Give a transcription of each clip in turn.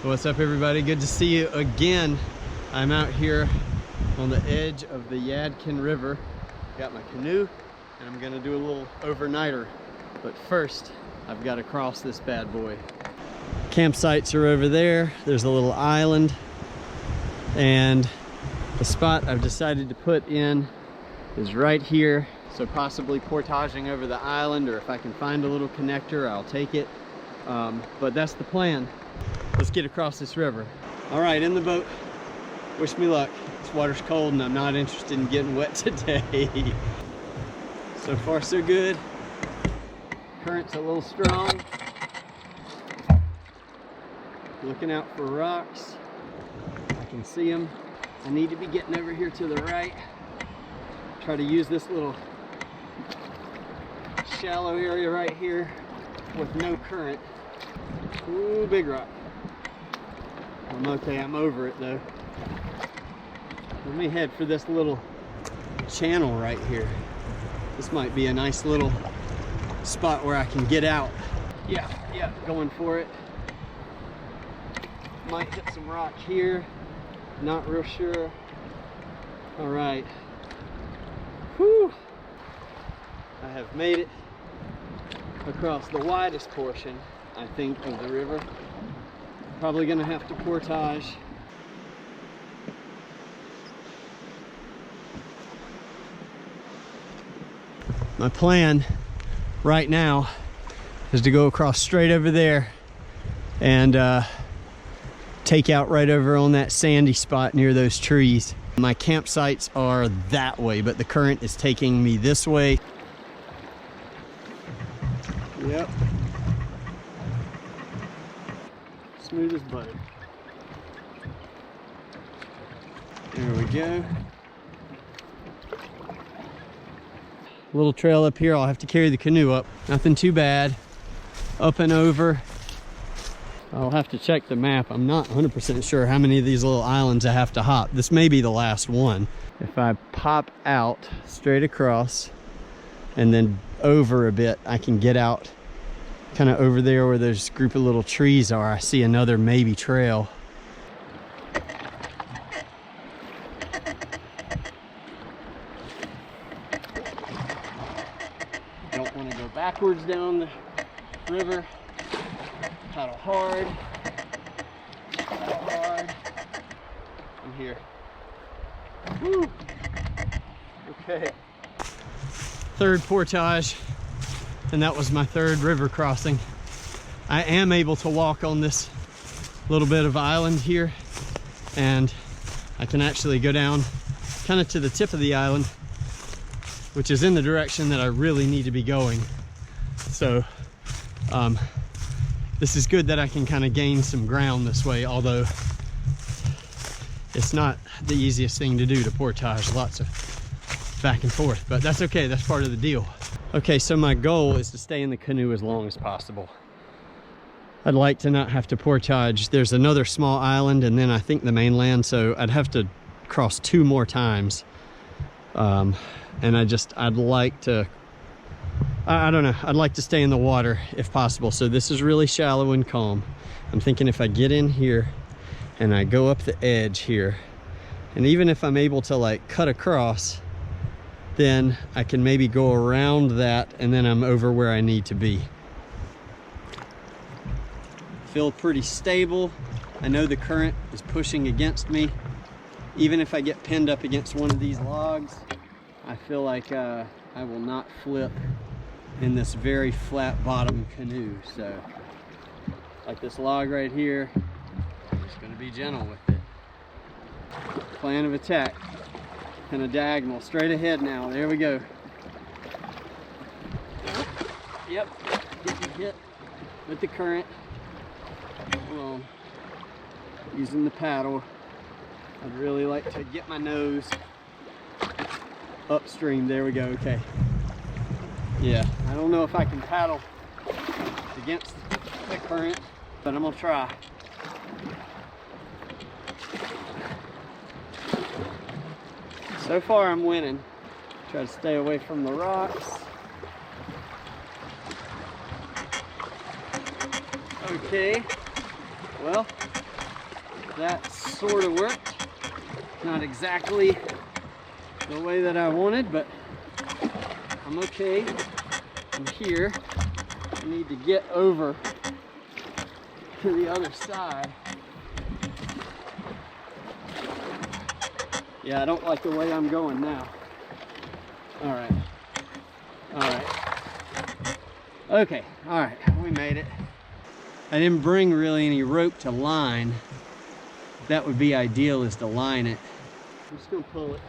What's up, everybody? Good to see you again. I'm out here on the edge of the Yadkin River. Got my canoe and I'm gonna do a little overnighter. But first, I've got to cross this bad boy. Campsites are over there. There's a little island. And the spot I've decided to put in is right here. So possibly portaging over the island, or if I can find a little connector, I'll take it. But that's the plan. Let's get across this river. All right, in the boat. Wish me luck. This water's cold and I'm not interested in getting wet today. So far, so good. Current's a little strong. Looking out for rocks. I can see them. I need to be getting over here to the right. Try to use this little shallow area right here with no current. Ooh, big rock. I'm okay, I'm over it though. Let me head for this little channel right here. This might be a nice little spot where I can get out. Yeah, going for it. Might hit some rock here. Not real sure. All right. Whew. I have made it across the widest portion, I think, of the river. Probably gonna have to portage. My plan right now is to go across straight over there and take out right over on that sandy spot near those trees. My campsites are that way, but the current is taking me this way. Yep. Smooth as butter. There we go. Little trail up here. I'll have to carry the canoe up. Nothing too bad. Up and over. I'll have to check the map. I'm not 100% sure how many of these little islands I have to hop. This may be the last one. If I pop out straight across and then over a bit, I can get out kind of over there where those group of little trees are. I see another maybe trail. Don't want to go backwards down the river. Paddle hard. Paddle hard. I'm here. Woo! Okay. Third portage, and that was my third river crossing. I am able to walk on this little bit of island here, and I can actually go down kind of to the tip of the island, which is in the direction that I really need to be going. So this is good that I can kind of gain some ground this way, although it's not the easiest thing to do to portage. Lots of back and forth, but that's okay. That's part of the deal. Okay, so my goal is to stay in the canoe as long as possible. I'd like to not have to portage. There's another small island and then I think the mainland, so I'd have to cross 2 more times. And I'd like to, I don't know, I'd like to stay in the water if possible. So this is really shallow and calm. I'm thinking if I get in here and I go up the edge here, and even if I'm able to like cut across, then I can maybe go around that and then I'm over where I need to be. Feel pretty stable. I know the current is pushing against me. Even if I get pinned up against one of these logs, I feel like I will not flip in this very flat bottom canoe. So like this log right here, I'm just gonna be gentle with it. Plan of attack. Kind of diagonal, straight ahead now. There we go. Yep, getting hit with the current. Hold on. Using the paddle. I'd really like to get my nose upstream. There we go, okay. Yeah, I don't know if I can paddle against the current, but I'm gonna try. So far I'm winning. Try to stay away from the rocks. Okay, Well, that sort of worked. Not exactly the way that I wanted, but I'm okay. I'm here. I need to get over to the other side. Yeah, I don't like the way I'm going now. All right. All right. Okay, all right, we made it. I didn't bring really any rope to line. That would be ideal, is to line it. I'm just gonna pull it.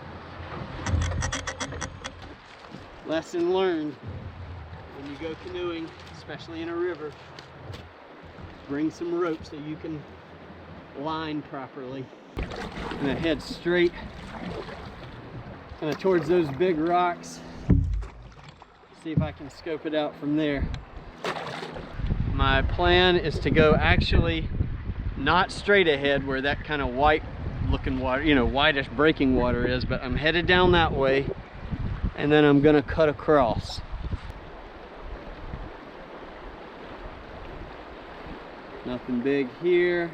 Lesson learned. When you go canoeing, especially in a river, bring some rope so you can line properly. And I head straight kind of towards those big rocks. See if I can scope it out from there. My plan is to go actually not straight ahead where that kind of white looking water, you know, whitish breaking water is, but I'm headed down that way and then I'm gonna cut across. Nothing big here.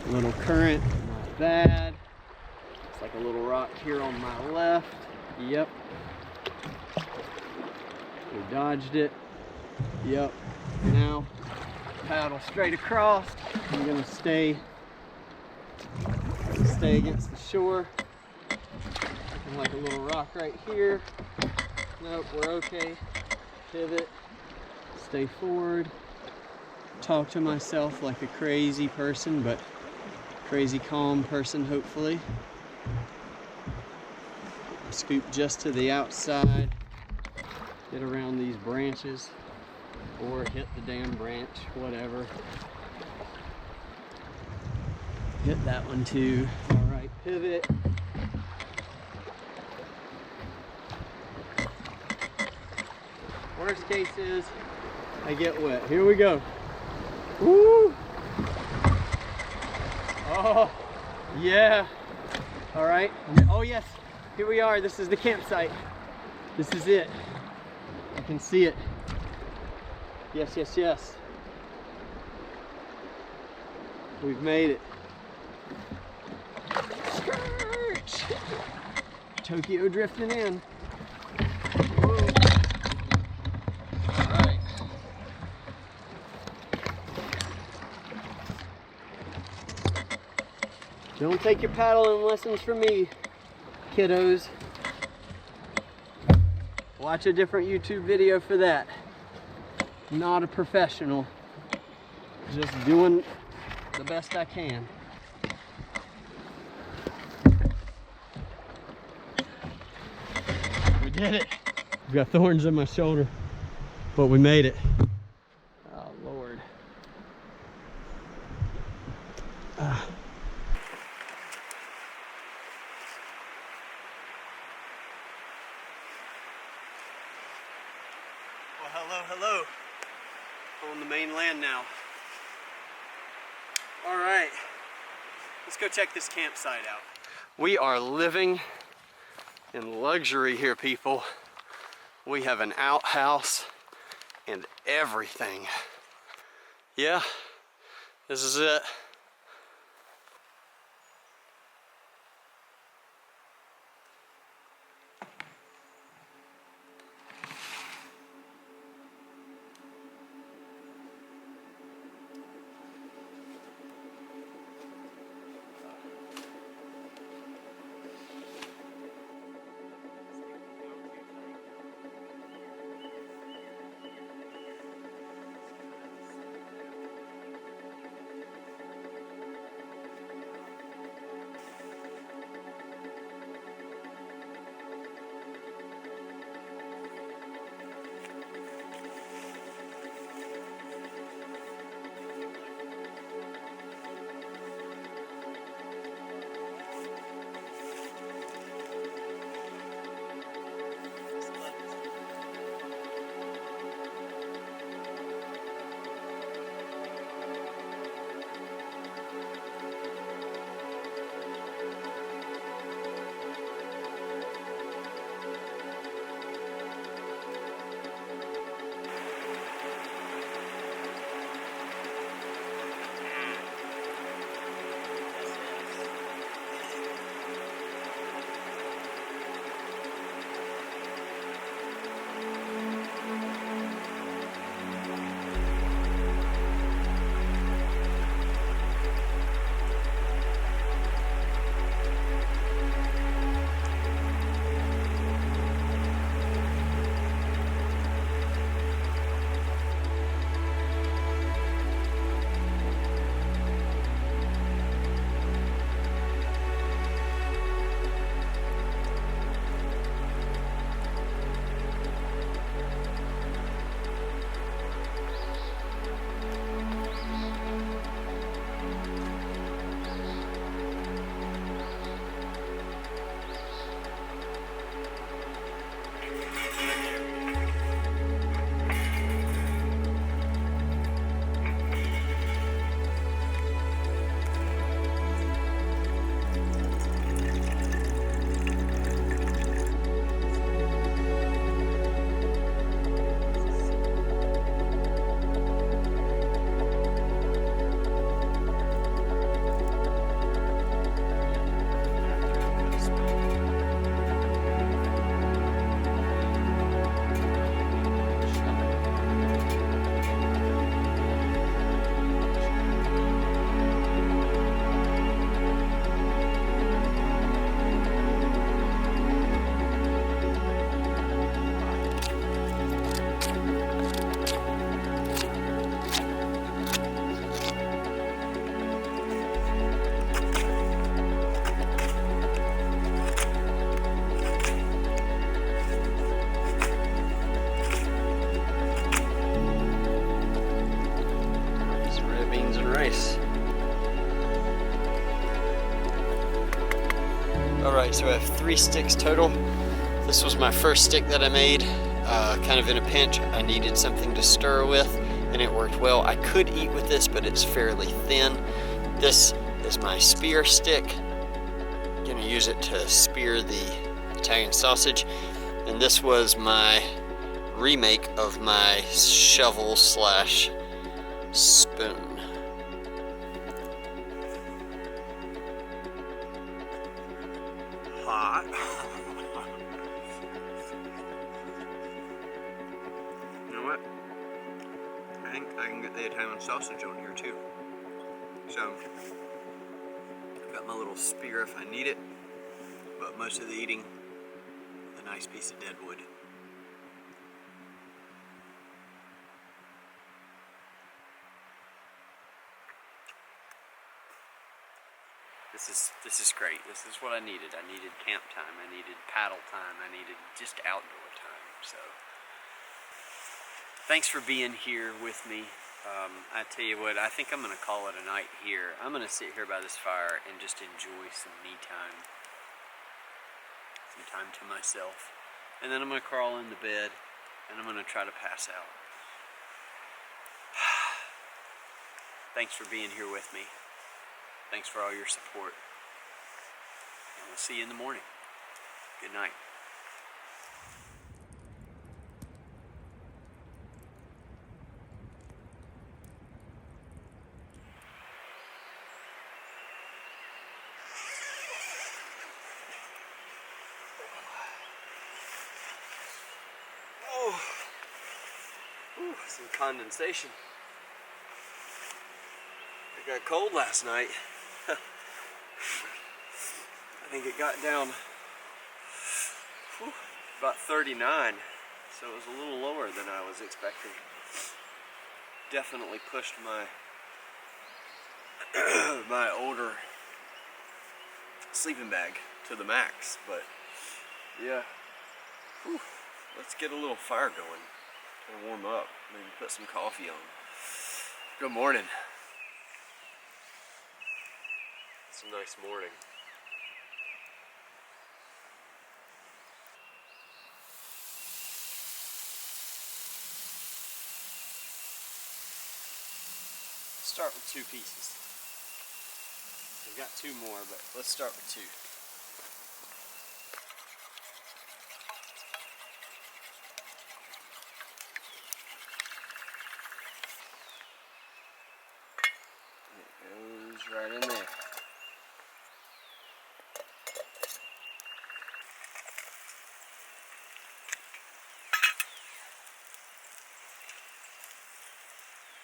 A little current, not bad. It's like a little rock here on my left. Yep. We dodged it. Yep. Now, paddle straight across. I'm gonna stay against the shore. Looking like a little rock right here. Nope, we're okay. Pivot. Stay forward. Talk to myself like a crazy person, but crazy calm person, hopefully. Scoop just to the outside. Get around these branches or hit the damn branch, whatever. Hit that one too. All right, pivot. Worst case is I get wet. Here we go. Woo! Oh, yeah. All right. Oh yes, here we are. This is the campsite. This is it. I can see it. Yes, yes, yes. We've made it. Skirt! Tokyo drifting in. Whoa. All right. Don't take your paddling lessons from me, kiddos. Watch a different YouTube video for that. Not a professional. Just doing the best I can. We did it. I've got thorns in my shoulder, but we made it. Oh, Lord. Well, hello, hello. On the mainland now. All right, let's go check this campsite out. We are living in luxury here, people. We have an outhouse and everything. Yeah, this is it. Alright, so I have 3 sticks total. This was my first stick that I made, kind of in a pinch. I needed something to stir with, and it worked well. I could eat with this, but it's fairly thin. This is my spear stick. I'm gonna use it to spear the Italian sausage. And this was my remake of my shovel slash spoon. Hot. You know what? I think I can get the Italian sausage on here too. So, I've got my little spear if I need it, but most of the eating, a nice piece of dead wood. This is great. This is what I needed. I needed camp time. I needed paddle time. I needed just outdoor time. So, thanks for being here with me. I tell you what, I think I'm going to call it a night here. I'm going to sit here by this fire and just enjoy some me time. Some time to myself. And then I'm going to crawl into bed and I'm going to try to pass out. Thanks for being here with me. Thanks for all your support. And we'll see you in the morning. Good night. Oh, ooh, some condensation. It got cold last night. I think it got down about 39, so it was a little lower than I was expecting. Definitely pushed my my older sleeping bag to the max, but yeah. Whew. Let's get a little fire going, kind of warm up, maybe put some coffee on. Good morning. It's a nice morning. Start with 2 pieces. I've got 2 more, but let's start with 2. It goes right in there.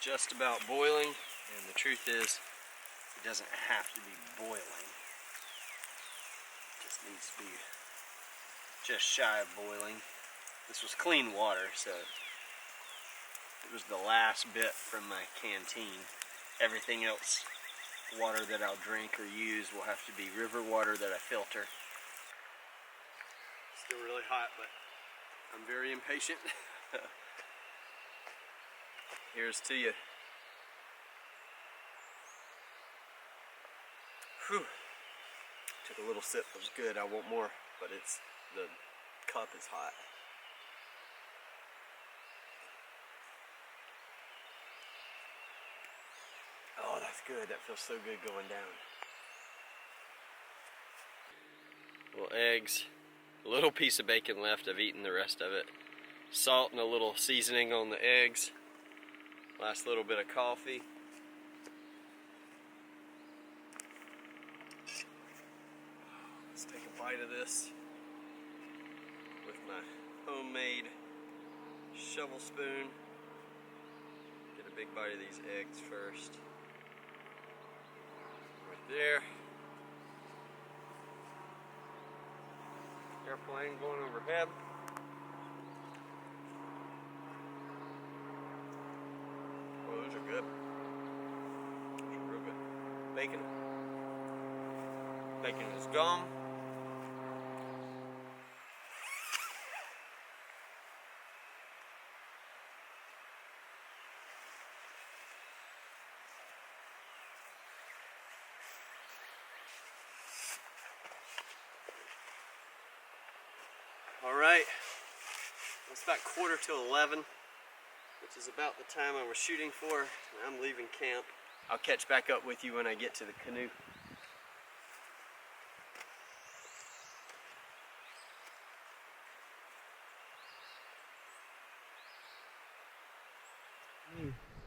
Just about boiling, and the truth is, it doesn't have to be boiling. It just needs to be just shy of boiling. This was clean water, so it was the last bit from my canteen. Everything else, water that I'll drink or use, will have to be river water that I filter. Still really hot, but I'm very impatient. Here's to you. Whew. Took a little sip, it was good. I want more, but the cup is hot. Oh, that's good. That feels so good going down. Little eggs, a little piece of bacon left. I've eaten the rest of it. Salt and a little seasoning on the eggs. Last little bit of coffee. Let's take a bite of this with my homemade shovel spoon. Get a big bite of these eggs first. Right there. Airplane going overhead. Oh, those are good. Those are real good. Bacon. Bacon is gone. All right, it's about 11:15, which is about the time I was shooting for, and I'm leaving camp. I'll catch back up with you when I get to the canoe.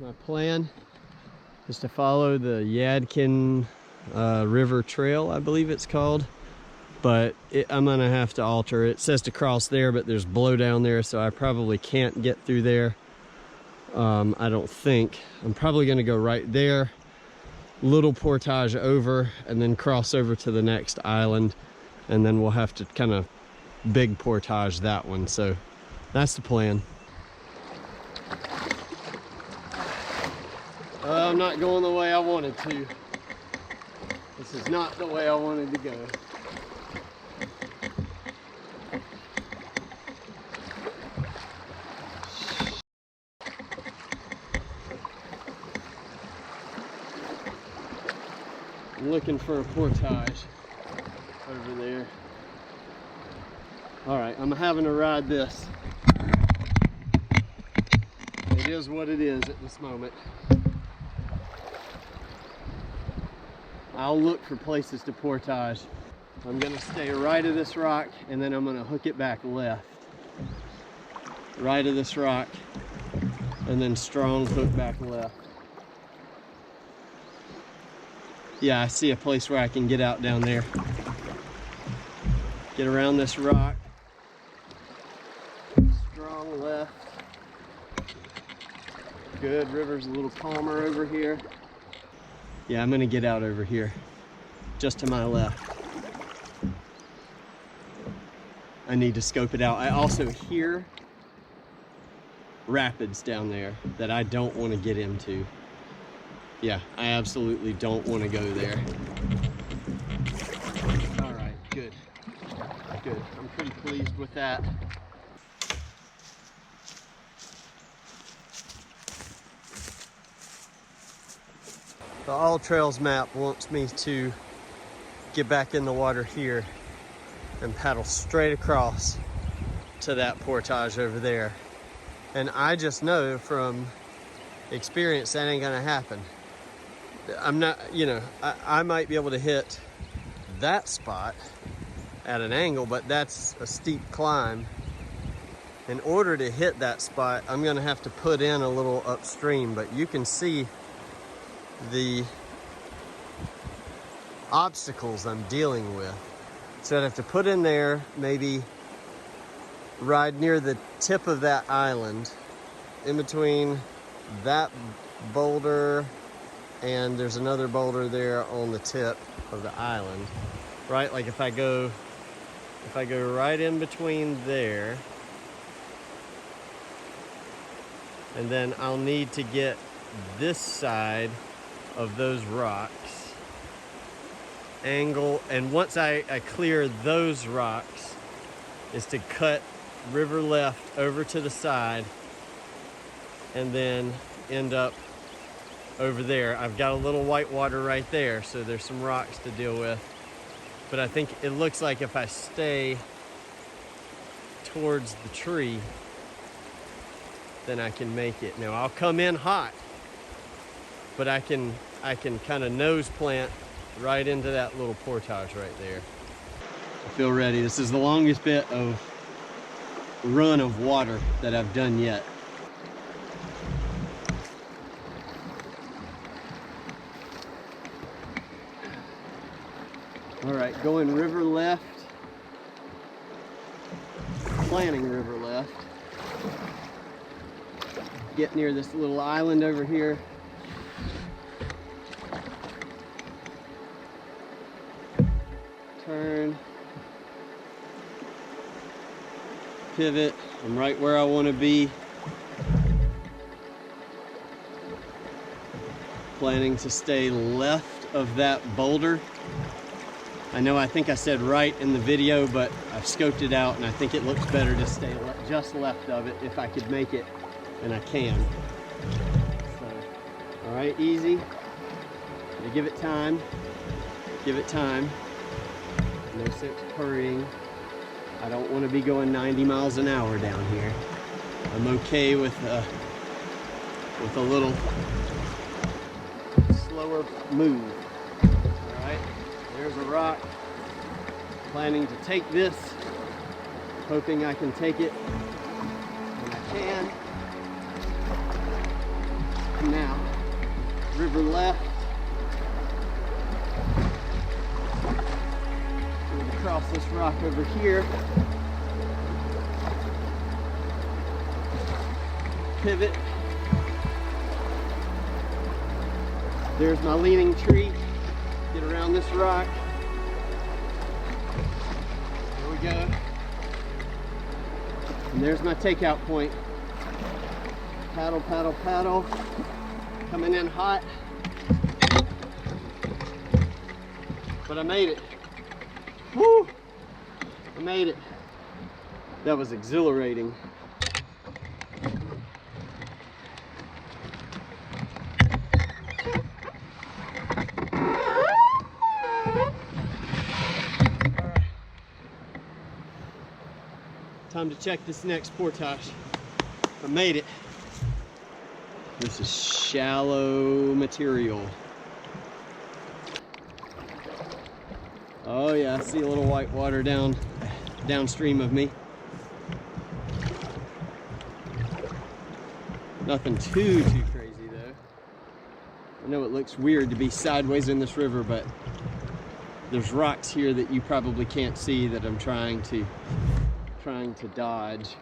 My plan is to follow the Yadkin River Trail, I believe it's called. But I'm gonna have to alter it. It says to cross there, but there's blow down there, so I probably can't get through there. I don't think. I'm probably gonna go right there, little portage over, and then cross over to the next island, and then we'll have to kind of big portage that one. So that's the plan. I'm not going the way I wanted to. This is not the way I wanted to go. I'm looking for a portage over there. All right, I'm having to ride this. It is what it is at this moment. I'll look for places to portage. I'm gonna stay right of this rock, and then I'm gonna hook it back left. Right of this rock, and then strong hook back left. Yeah, I see a place where I can get out down there. Get around this rock. Strong left. Good, river's a little calmer over here. Yeah, I'm gonna get out over here, just to my left. I need to scope it out. I also hear rapids down there that I don't want to get into. Yeah, I absolutely don't want to go there. All right, good. Good. I'm pretty pleased with that. The All Trails map wants me to get back in the water here and paddle straight across to that portage over there. And I just know from experience that ain't gonna happen. I'm not, you know, I might be able to hit that spot at an angle, but that's a steep climb. In order to hit that spot, I'm gonna have to put in a little upstream, but you can see the obstacles I'm dealing with. So I'd have to put in there, maybe ride near the tip of that island, in between that boulder and there's another boulder there on the tip of the island, right? Like if I go right in between there, and then I'll need to get this side of those rocks, angle, and once I clear those rocks is to cut river left over to the side and then end up over there. I've got a little whitewater right there, so there's some rocks to deal with. But I think it looks like if I stay towards the tree, then I can make it. Now I'll come in hot, but I can kind of nose plant right into that little portage right there. I feel ready. This is the longest bit of run of water that I've done yet. All right, going river left, planning river left. Get near this little island over here. Turn, pivot. I'm right where I want to be. Planning to stay left of that boulder. I think I said right in the video, but I've scoped it out and I think it looks better to stay just left of it if I could make it, and I can. So, all right, easy. You give it time. Give it time. No sense hurrying. I don't want to be going 90 miles an hour down here. I'm okay with a little slower move. All right, there's a rock. Planning to take this, hoping I can take it when I can. Now, river left. Going to cross this rock over here. Pivot. There's my leaning tree. Get around this rock. There we go. And there's my takeout point. Paddle, paddle, paddle. Coming in hot. But I made it. Woo! I made it. That was exhilarating. Time to check this next portage. I made it. This is shallow material. Oh yeah, I see a little whitewater downstream of me. Nothing too crazy though. I know it looks weird to be sideways in this river, but there's rocks here that you probably can't see that I'm trying to dodge.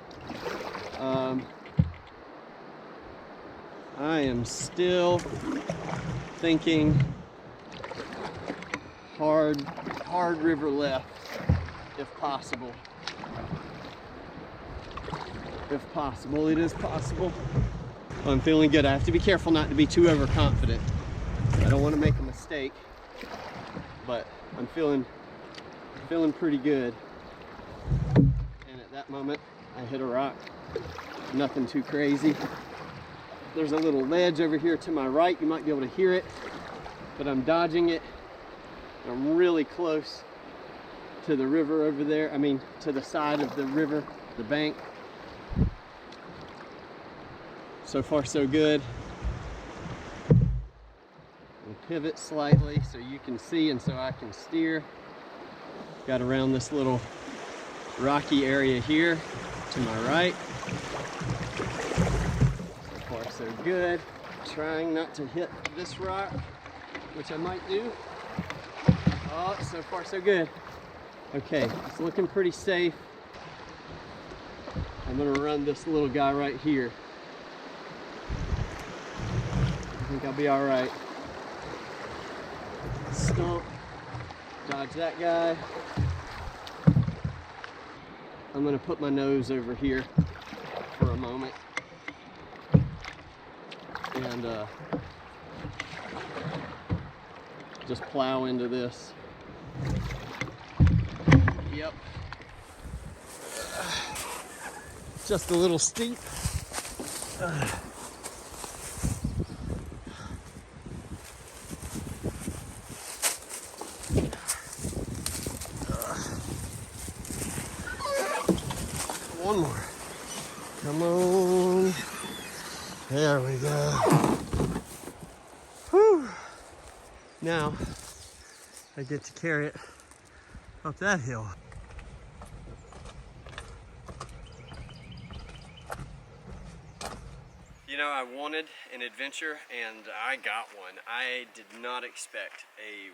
I am still thinking hard river left, if possible. If possible, it is possible. I'm feeling good. I have to be careful not to be too overconfident. I don't want to make a mistake, but I'm feeling pretty good. And at that moment, I hit a rock. Nothing too crazy. There's a little ledge over here to my right. You might be able to hear it, but I'm dodging it. I'm really close to the river over there. I mean, to the side of the river, the bank. So far, so good. We'll pivot slightly so you can see and so I can steer. Got around this little rocky area here to my right. So far, so good. Trying not to hit this rock, which I might do. Oh, so far so good. Okay, it's looking pretty safe. I'm gonna run this little guy right here. I think I'll be all right. Stump, dodge that guy. I'm gonna put my nose over here for a moment. And just plow into this. Yep. Just a little steep. One more. Come on. There we go. Whew. Now I get to carry it up that hill. You know, I wanted an adventure and I got one. I did not expect a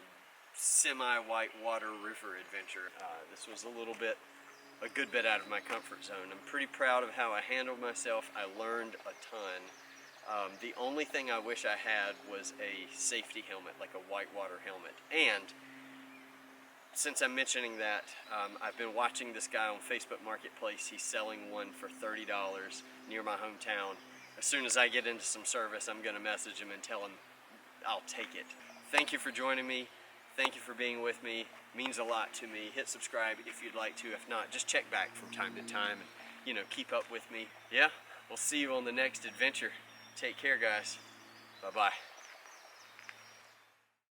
semi-whitewater river adventure. This was a good bit out of my comfort zone. I'm pretty proud of how I handled myself. I learned a ton. The only thing I wish I had was a safety helmet, like a whitewater helmet. And since I'm mentioning that, I've been watching this guy on Facebook Marketplace. He's selling one for $30 near my hometown. As soon as I get into some service, I'm gonna message him and tell him I'll take it. Thank you for joining me. Thank you for being with me. It means a lot to me. Hit subscribe if you'd like to. If not, just check back from time to time and, you know, keep up with me. Yeah, we'll see you on the next adventure. Take care, guys. Bye-bye.